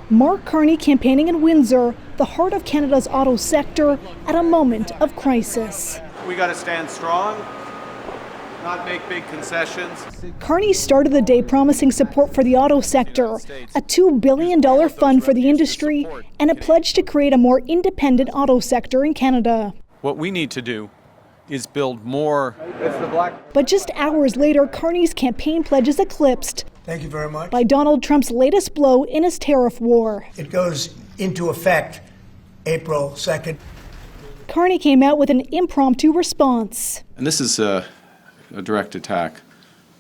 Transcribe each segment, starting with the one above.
Mark Carney campaigning in Windsor, the heart of Canada's auto sector, at a moment of crisis. We got to stand strong, not make big concessions. Carney started the day promising support for the auto sector, a $2 billion fund for the industry, and a pledge to create a more independent auto sector in Canada. What we need to do is build more. But just hours later, Carney's campaign pledge is eclipsed. Thank you very much. By Donald Trump's latest blow in his tariff war. It goes into effect April 2nd. Carney came out with an impromptu response. And this is a direct attack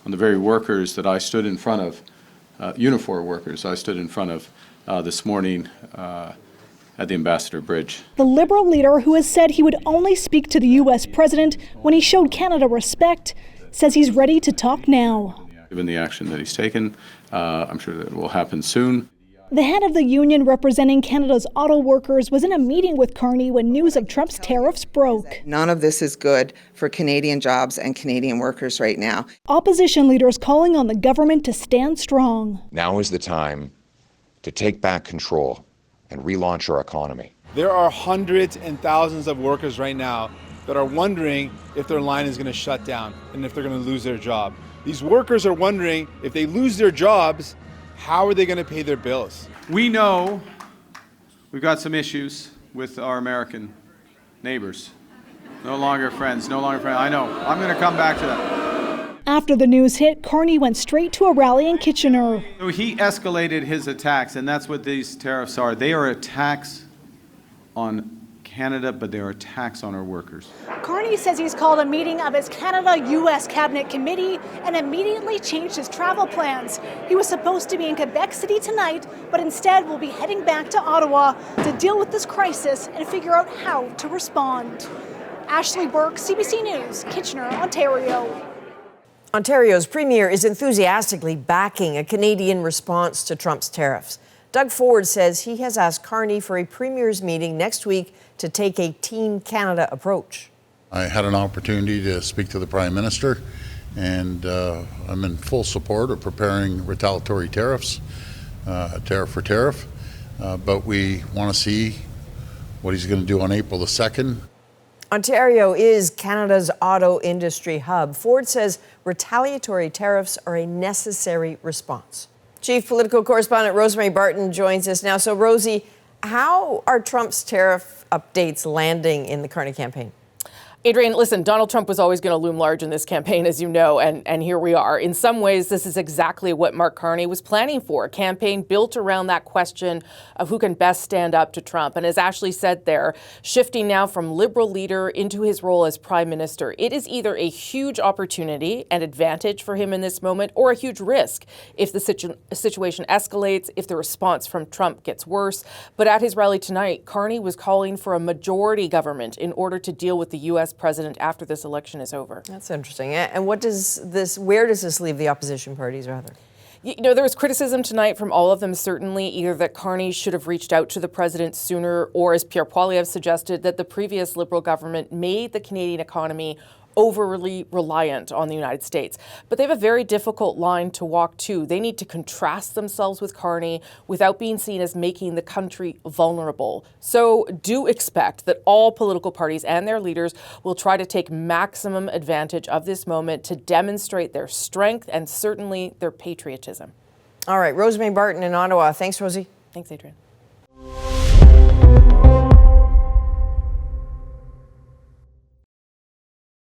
on the very workers that I stood in front of, uniform workers I stood in front of this morning at the Ambassador Bridge. The Liberal leader, who has said he would only speak to the U.S. president when he showed Canada respect, says he's ready to talk now. Given the action that he's taken, I'm sure that it will happen soon. The head of the union representing Canada's auto workers was in a meeting with Carney when news of Trump's tariffs broke. None of this is good for Canadian jobs and Canadian workers right now. Opposition leaders calling on the government to stand strong. Now is the time to take back control and relaunch our economy. There are hundreds and thousands of workers right now that are wondering if their line is going to shut down and if they're going to lose their job. These workers are wondering if they lose their jobs, how are they going to pay their bills? We know we've got some issues with our American neighbors. No longer friends, no longer friends. I know. I'm going to come back to that. After the news hit, Carney went straight to a rally in Kitchener. So he escalated his attacks, and that's what these tariffs are. They are attacks on Canada, but they are attacks on our workers. Carney says he's called a meeting of his Canada-U.S. Cabinet Committee and immediately changed his travel plans. He was supposed to be in Quebec City tonight, but instead will be heading back to Ottawa to deal with this crisis and figure out how to respond. Ashley Burke, CBC News, Kitchener, Ontario. Ontario's premier is enthusiastically backing a Canadian response to Trump's tariffs. Doug Ford says he has asked Carney for a premier's meeting next week to take a Team Canada approach. I had an opportunity to speak to the Prime Minister, and I'm in full support of preparing retaliatory tariffs, tariff for tariff, but we want to see what he's going to do on April the 2nd. Ontario is Canada's auto industry hub. Ford says retaliatory tariffs are a necessary response. Chief Political Correspondent Rosemary Barton joins us now. So, Rosie, how are Trump's tariff updates landing in the Carney campaign? Adrienne, listen, Donald Trump was always going to loom large in this campaign, as you know, and here we are. In some ways, this is exactly what Mark Carney was planning for, a campaign built around that question of who can best stand up to Trump. And as Ashley said there, shifting now from Liberal leader into his role as Prime Minister, it is either a huge opportunity and advantage for him in this moment or a huge risk if the situation escalates, if the response from Trump gets worse. But at his rally tonight, Carney was calling for a majority government in order to deal with the U.S. president after this election is over. That's interesting. And where does this leave the opposition parties, rather? You know, there was criticism tonight from all of them, certainly, either that Carney should have reached out to the president sooner, or as Pierre Poilievre suggested, that the previous Liberal government made the Canadian economy overly reliant on the United States. But they have a very difficult line to walk too. They need to contrast themselves with Carney without being seen as making the country vulnerable. So do expect that all political parties and their leaders will try to take maximum advantage of this moment to demonstrate their strength and certainly their patriotism. All right, Rosemary Barton in Ottawa. Thanks, Rosie. Thanks, Adrienne.